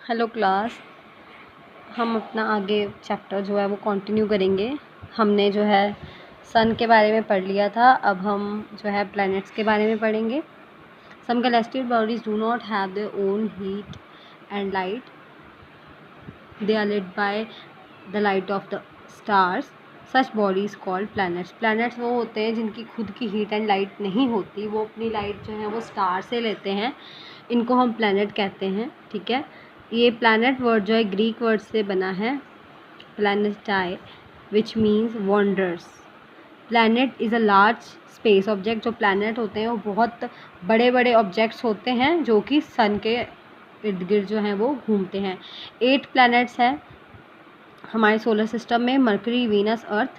Hello class. हम अपना आगे चैप्टर जो है वो कंटिन्यू करेंगे। हमने जो है सन के बारे में पढ़ लिया था, अब हम जो है प्लैनेट्स के बारे में पढ़ेंगे। सम celestial bodies do not have their own heat and light. They are lit by the light of the stars. Such bodies called planets. Planets वो होते हैं जिनकी खुद की हीट एंड लाइट नहीं होती, वो अपनी लाइट जो है वो स्टार से लेते हैं। इनको हम प्लैनेट कहते हैं। ठीक है, ये प्लैनेट वर्ड जो है ग्रीक वर्ड से बना है, प्लैनेटाई, which means wonders. Planet is a large space object. जो प्लैनेट होते हैं वो बहुत बड़े बड़े ऑब्जेक्ट्स होते हैं जो कि सन के इर्द गिर्द जो हैं वो घूमते हैं। 8 प्लैनेट्स हैं हमारे सोलर सिस्टम में, मरकरी, वीनस, अर्थ,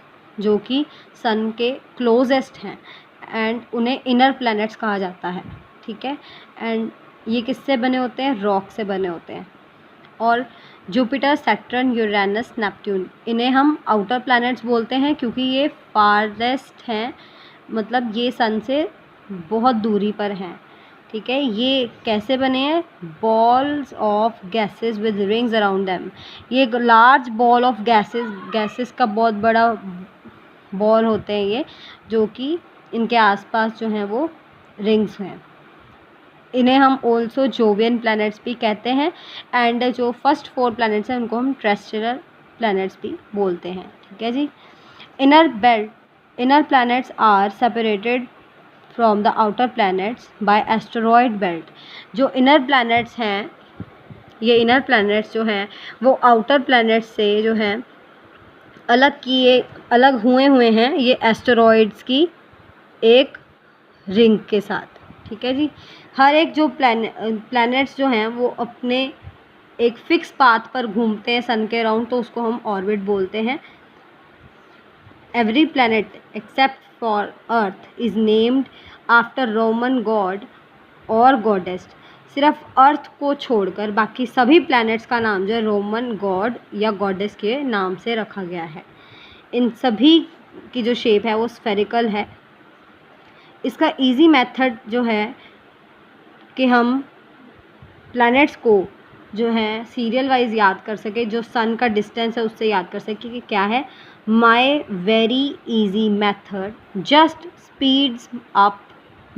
जो कि सन के क्लोजेस्ट हैं एंड उन्हें इनर प्लैनेट्स कहा जाता है। ठीक है, एंड ये किससे बने होते हैं? रॉक से बने होते हैं। और जुपिटर, सैटर्न, यूरेनस, नेपट्यून, इन्हें हम आउटर प्लैनेट्स बोलते हैं क्योंकि ये फारेस्ट हैं, मतलब ये सन से बहुत दूरी पर हैं। ठीक है, ये कैसे बने हैं? Balls of gases with rings around them. ये एक लार्ज बॉल ऑफ गैसेस का बहुत बड़ा बॉल होते हैं ये, जो कि इनके आसपास जो हैं वो रिंग्स हैं। इन्हें हम ऑल्सो जोवियन प्लैनेट्स भी कहते हैं एंड जो फर्स्ट 4 प्लैनेट्स हैं उनको हम टेरेस्ट्रियल प्लैनेट्स भी बोलते हैं। ठीक है जी। Inner planets are separated from the outer planets by asteroid belt. जो इनर प्लैनेट्स हैं, ये इनर प्लैनेट्स जो हैं वो आउटर प्लैनेट्स से जो हैं अलग हुए हैं ये एस्टेरॉयड्स की एक रिंग के साथ। ठीक है जी। हर एक जो प्लैनेट्स जो हैं वो अपने एक फिक्स पाथ पर घूमते हैं सन के अराउंड, तो उसको हम ऑर्बिट बोलते हैं। Every planet except for earth is named after Roman God और गॉडेस। सिर्फ अर्थ को छोड़कर बाकी सभी प्लैनेट्स का नाम जो है रोमन गॉड या गॉडेस के नाम से रखा गया है। इन सभी की जो शेप है वो स्फेरिकल है। इसका इजी मेथड जो है कि हम प्लैनेट्स को जो है सीरियल वाइज याद कर सके, जो सन का डिस्टेंस है उससे याद कर सके कि क्या है। My very easy method just speeds up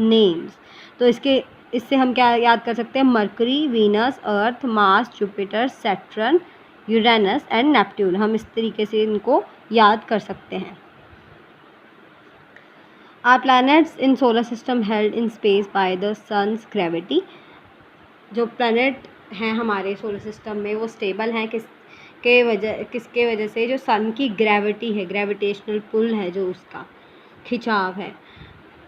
names. तो इससे हम क्या याद कर सकते हैं? Mercury, Venus, earth, Mars, Jupiter, Saturn, Uranus and Neptune. हम इस तरीके से इनको याद कर सकते हैं। Are planets in solar system held in space by the sun's gravity? जो प्लैनेट हैं हमारे सोलर सिस्टम में वो स्टेबल हैं किसके वजह से? जो सन की ग्रेविटी है, ग्रेविटेशनल पुल है, जो उसका खिंचाव है।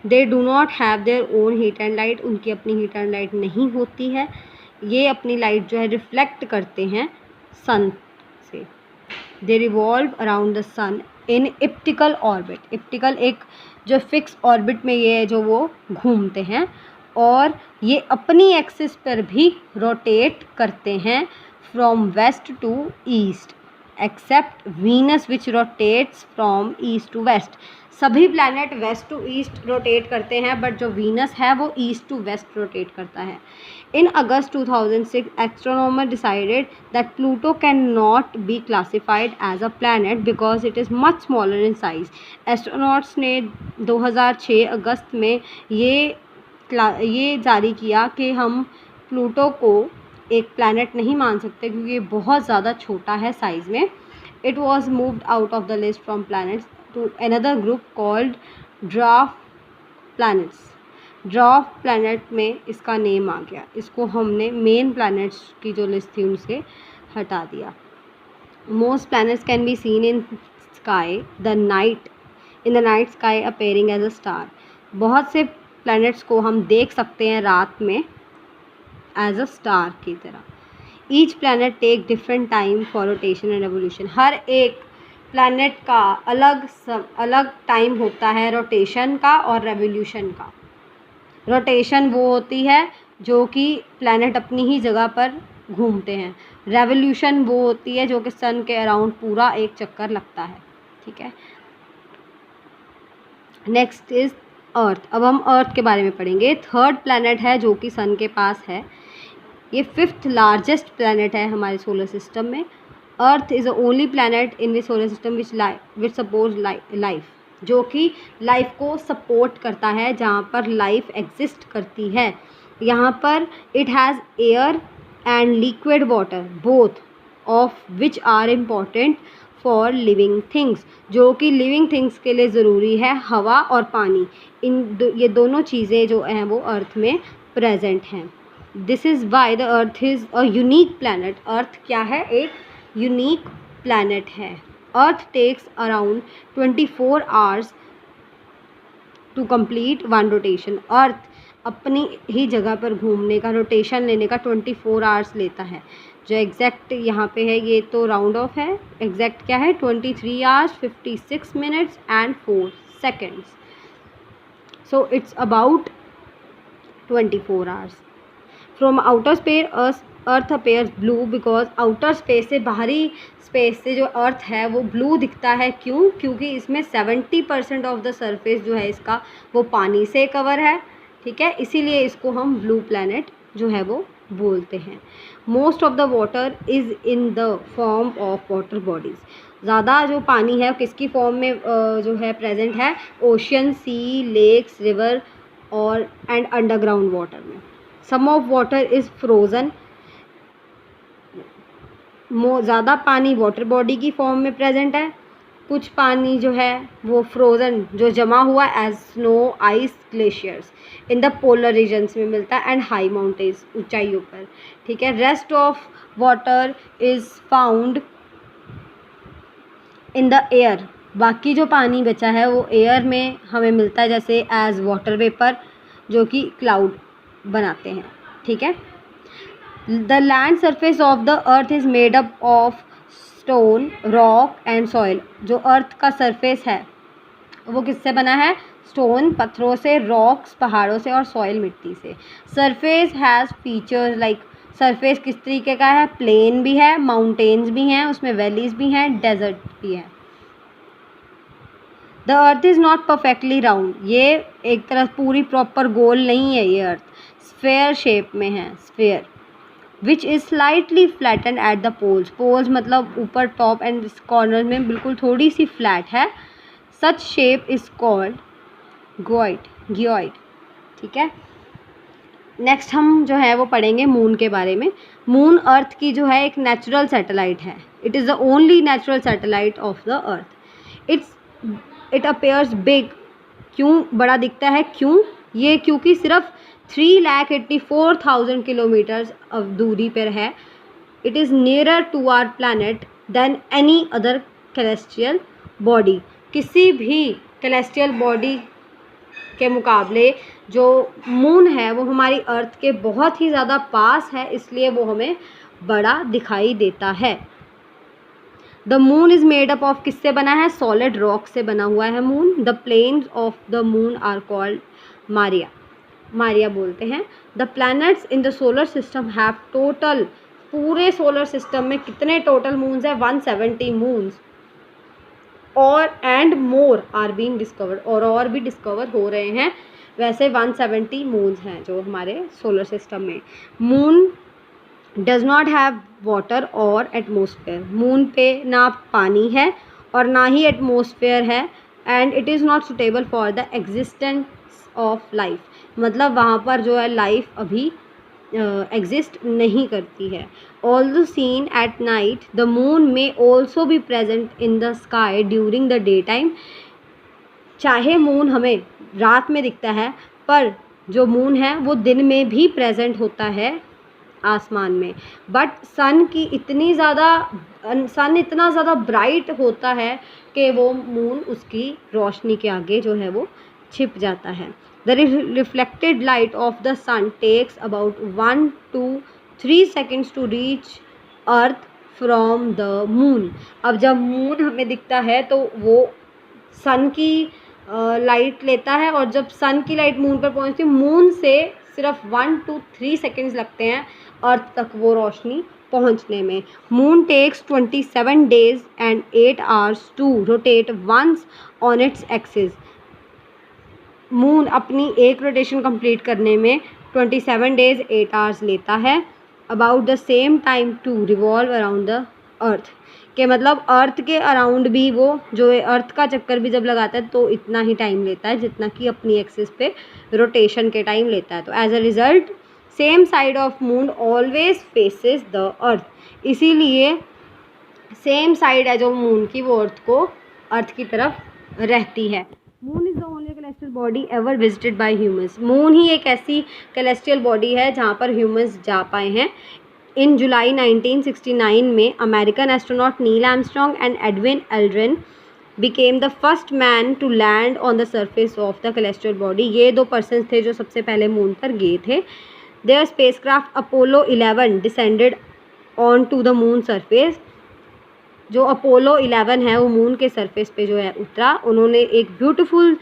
They do not have their own heat and light. उनकी अपनी हीट एंड लाइट नहीं होती है। ये अपनी लाइट जो है रिफ्लेक्ट करते हैं सन से। They revolve around the sun in elliptical orbit. Elliptical एक जो फिक्स ऑर्बिट में ये है जो वो घूमते हैं, और ये अपनी एक्सिस पर भी रोटेट करते हैं from west to east, except Venus which rotates from east to west. सभी planet west to east rotate करते हैं, बट जो वीनस है वो ईस्ट टू वेस्ट रोटेट करता है। In August 2006, astronomers decided that Pluto cannot be classified as a planet because it is much smaller in size. Astronauts ने 2006 अगस्त में ये जारी किया कि हम प्लूटो को एक प्लैनेट नहीं मान सकते क्योंकि ये बहुत ज़्यादा छोटा है साइज़ में। It was moved out of the list from planets to another group called dwarf planets. Dwarf planet में इसका नेम आ गया। इसको हमने मेन प्लैनेट्स की जो लिस्ट थी उनसे हटा दिया। Most planets can be seen in sky in the night sky appearing as a star. बहुत से प्लैनेट्स को हम देख सकते हैं रात में एज अ स्टार की तरह। ईच planet take different time for rotation and revolution. हर एक प्लैनेट का अलग टाइम होता है रोटेशन का और रेवोल्यूशन का। रोटेशन वो होती है जो कि प्लैनेट अपनी ही जगह पर घूमते हैं। रेवोल्यूशन वो होती है जो कि सन के अराउंड पूरा एक चक्कर लगता है। ठीक है, नेक्स्ट इज़ अर्थ। अब हम अर्थ के बारे में पढ़ेंगे। 3rd प्लैनेट है जो कि सन के पास है। ये 5th लार्जेस्ट प्लैनेट है हमारे सोलर सिस्टम में। Earth is the only planet in the solar system which support life, जो कि लाइफ को सपोर्ट करता है, जहाँ पर लाइफ एग्जिस्ट करती है। यहाँ पर it has air and liquid water both of which are important for living things, जो कि लिविंग थिंग्स के लिए ज़रूरी है, हवा और पानी। ये दोनों चीज़ें जो हैं वो अर्थ में प्रेजेंट हैं। This is why the earth is a unique planet. Earth क्या है? एक यूनिक प्लैनेट है। Earth takes around 24 hours to complete one rotation. Earth अपनी ही जगह पर घूमने का, रोटेशन लेने का 24 आवर्स लेता है। जो एग्जैक्ट यहाँ पे है ये तो राउंड ऑफ है, एग्जैक्ट क्या है? 23 hours 56 minutes and 4 seconds. So it's about 24 hours. From outer space earth appears blue because outer space से, बाहरी स्पेस से जो अर्थ है वो ब्लू दिखता है। क्यों? क्योंकि इसमें 70% ऑफ द सरफेस जो है इसका वो पानी से कवर है, ठीक है, इसीलिए इसको हम ब्लू प्लैनेट जो है वो बोलते हैं। Most of the water is in the form of water bodies. ज़्यादा जो पानी है किसकी फॉर्म में जो है प्रेजेंट है? ओशियन, सी, लेक्स, रिवर और एंड अंडरग्राउंड वाटर में। सम ऑफ वाटर इज़ फ्रोज़न। ज़्यादा पानी वाटर बॉडी की फॉर्म में प्रेजेंट है, कुछ पानी जो है वो फ्रोज़न जो जमा हुआ as snow, ice, glaciers in the polar regions में मिलता है एंड हाई माउंटेन्स, ऊंचाइयों पर, ठीक है। Rest of water is found in the air. बाकी जो पानी बचा है वो एयर में हमें मिलता है, जैसे एज वाटर वेपर जो कि क्लाउड बनाते हैं, ठीक है। The land surface of the earth is made up of stone, rock and soil. जो अर्थ का सरफेस है वो किससे बना है? स्टोन, पत्थरों से, रॉक्स, पहाड़ों से और सॉइल, मिट्टी से। Surface has features like, surface किस तरीके का है? प्लेन भी है, माउंटेन्स भी हैं, उसमें वैलीज भी हैं, डेजर्ट भी है। The earth is not perfectly round. ये एक तरह पूरी प्रॉपर गोल नहीं है, ये अर्थ स्फेयर शेप में है, sphere. Which is slightly flatten at the poles. Poles मतलब ऊपर, टॉप एंड कॉर्नर में बिल्कुल थोड़ी सी फ्लैट है। सच शेप इज़ कॉल्ड गियोइड, ठीक है। नेक्स्ट हम जो है वो पढ़ेंगे मून के बारे में। मून अर्थ की जो है एक नेचुरल सैटेलाइट है। It is the only natural satellite of the earth. It appears big. क्यों बड़ा दिखता है? क्यों? ये क्योंकि सिर्फ 384,000 किलोमीटर्स दूरी पर है। It is nearer to our planet than any other celestial body. किसी भी कैलेस्ट्रियल बॉडी के मुकाबले जो मून है वो हमारी अर्थ के बहुत ही ज़्यादा पास है, इसलिए वो हमें बड़ा दिखाई देता है। The moon is made up of, किससे बना है? सॉलिड रॉक से बना हुआ है moon. The plains of the moon are called maria बोलते हैं। The planets in the solar system have total, पूरे सोलर सिस्टम में कितने टोटल मून्स हैं? 170 मून्स और and more are being discovered, और भी डिस्कवर हो रहे हैं। वैसे 170 मून्स हैं जो हमारे सोलर सिस्टम में। Moon does not have water और एटमोसफेयर। मून पे ना पानी है और ना ही एटमोसफेयर है। And it is not suitable for the existence of life. मतलब वहाँ पर जो है लाइफ अभी एग्जिस्ट नहीं करती है। Although seen at night the moon में ऑल्सो भी present in the sky during the day time. चाहे मून हमें रात में दिखता है, पर जो मून है वो दिन में भी प्रेजेंट होता है आसमान में। बट सन इतना ज़्यादा ब्राइट होता है कि वो मून उसकी रोशनी के आगे जो है वो छिप जाता है। The reflected light of the sun takes about 1 to 3 seconds to reach earth from the moon. अब जब मून हमें दिखता है तो वो सन की लाइट लेता है, और जब सन की लाइट मून पर पहुंचती है, मून से सिर्फ 1 to 3 seconds लगते हैं अर्थ तक वो रोशनी पहुंचने में। Moon takes 27 days and 8 hours to rotate once on its axis. Moon अपनी एक रोटेशन कंप्लीट करने में 27 days 8 hours लेता है। About the same time to revolve around the earth, के मतलब अर्थ के अराउंड भी वो जो है अर्थ का चक्कर भी जब लगाता है तो इतना ही टाइम लेता है जितना कि अपनी एक्सिस पे रोटेशन के टाइम लेता है। तो as a result same side of moon always faces the earth, इसीलिए सेम साइड है जो मून की वो अर्थ की तरफ रहती है। Moon is the only celestial body ever visited by humans, moon ही एक ऐसी कैलेस्ट्रियल बॉडी है जहाँ पर ह्यूमंस जा पाए हैं। इन जुलाई 1969 में American astronaut Neil Armstrong and Edwin Aldrin became the first man to land on the surface of the celestial body, ये 2 पर्सन थे जो सबसे पहले मून पर गए थे। There spacecraft Apollo 11 descended on to the moon surface, जो Apollo 11 है वो मून के सरफेस पे जो है उतरा। उन्होंने एक ब्यूटीफुल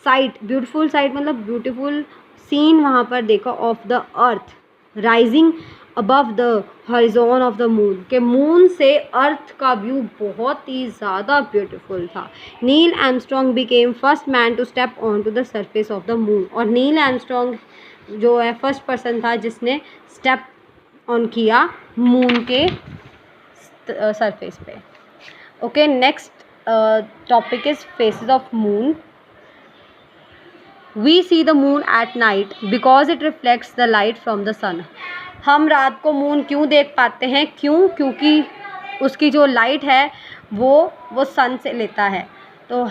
साइट मतलब ब्यूटीफुल सीन वहाँ पर देखा of the earth rising above the horizon of the moon, के मून से अर्थ का व्यू बहुत ही ज़्यादा ब्यूटीफुल था। Neil Armstrong became first man to step on to the surface of the moon, और नील आर्मस्ट्रॉन्ग जो है फर्स्ट पर्सन था जिसने स्टेप ऑन किया मून के सरफेस पे। Okay, next topic is phases of moon. We see the moon at night because it reflects the light from the sun, हम रात को मून क्यों देख पाते हैं, क्योंकि उसकी जो लाइट है वो सन से लेता है। तो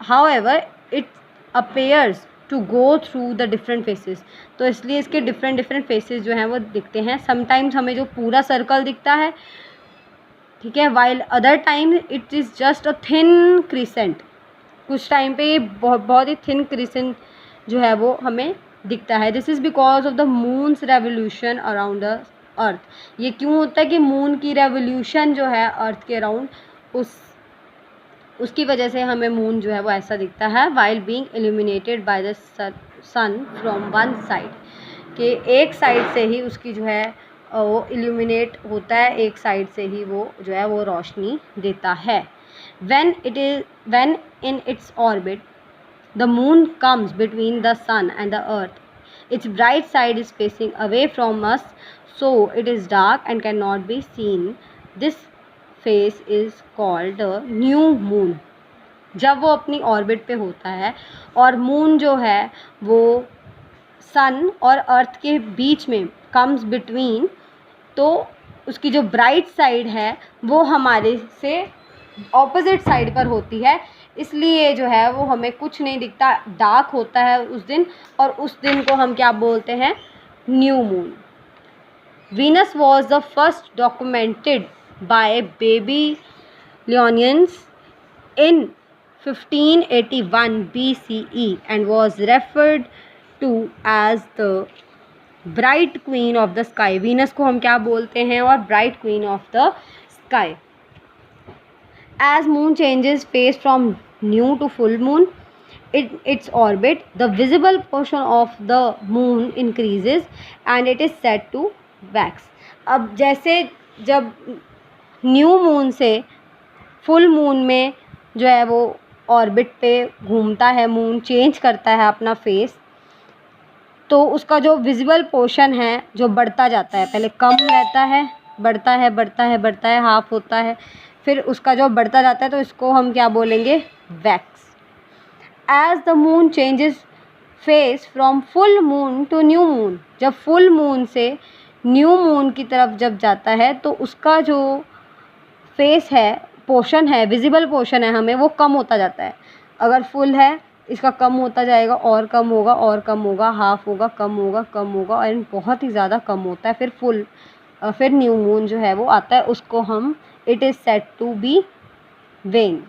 however it appears to go through the different phases, तो इसलिए इसके डिफरेंट फेसेस जो हैं वो दिखते हैं। समटाइम्स हमें जो पूरा सर्कल दिखता है, ठीक है, while other time it is just a thin crescent, कुछ टाइम पे ये बहुत ही थिन क्रिसेंट जो है वो हमें दिखता है। This is because of the moons revolution around the अर्थ, ये क्यों होता है कि मून की रेवोल्यूशन जो है अर्थ के अराउंड उसकी वजह से हमें मून जो है वो ऐसा दिखता है। While being illuminated by the sun from one side, कि एक साइड से ही उसकी जो है वो इल्यूमिनेट होता है, एक साइड से ही वो जो है वो रोशनी देता है। when in its orbit the moon comes between the sun and the earth, its bright side is facing away from us, so it is dark and cannot be seen. This phase is called the new moon. जब वो अपनी orbit पे होता है और moon जो है वो सन और अर्थ के बीच में कम्स बिटवीन, तो उसकी जो ब्राइट साइड है वो हमारे से ऑपोजिट साइड पर होती है, इसलिए जो है वो हमें कुछ नहीं दिखता, डार्क होता है उस दिन, और उस दिन को हम क्या बोलते हैं, new moon. Venus was the first documented by Babylonians in 1581 BCE and was referred to as the bright queen of the sky. Venus को हम क्या बोलते हैं, और bright queen of the sky. As moon changes phase from new to full moon its orbit, the visible portion of the moon increases and it is said to wax. अब जैसे जब new moon से full moon में जो है वो orbit पे घूमता है, मून चेंज करता है अपना फेस, तो उसका जो विजिबल पोर्शन है जो बढ़ता जाता है, पहले कम रहता है, बढ़ता है, हाफ होता है, फिर उसका जो बढ़ता जाता है तो इसको हम क्या बोलेंगे, wax. As the moon changes phase from full moon to new moon, जब फुल मून से न्यू मून की तरफ जब जाता है तो उसका जो फेस है, पोर्शन है, विजिबल पोर्शन है हमें, वो कम होता जाता है। अगर फुल है इसका कम होता जाएगा, और कम होगा, और कम होगा, हाफ होगा, कम होगा, कम होगा, और बहुत ही ज़्यादा कम होता है। फिर न्यू मून जो है वो आता है, उसको हम it is said to be wane.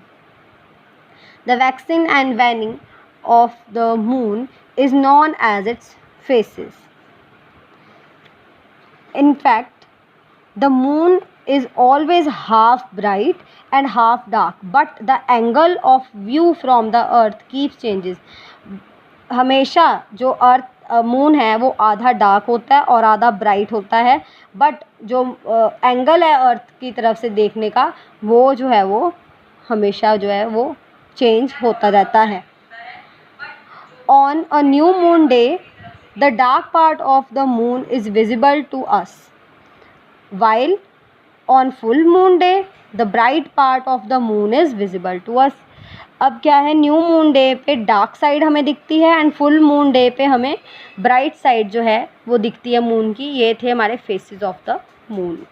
The waxing and waning of the moon is known as its phases. In fact, the moon is always half bright and half dark, but the angle of view from the earth keeps changes. हमेशा जो moon है वो आधा dark होता है और आधा bright होता है, बट जो एंगल है अर्थ की तरफ से देखने का वो जो है वो हमेशा जो है वो चेंज होता रहता है। On a new moon day, the dark part of the moon is visible to us. while on full moon day the bright part of the moon is visible to us। अब क्या है, new moon day पे dark side हमें दिखती है and full moon day पे हमें bright side जो है वो दिखती है मून की। ये थे हमारे फेसेस ऑफ द मून।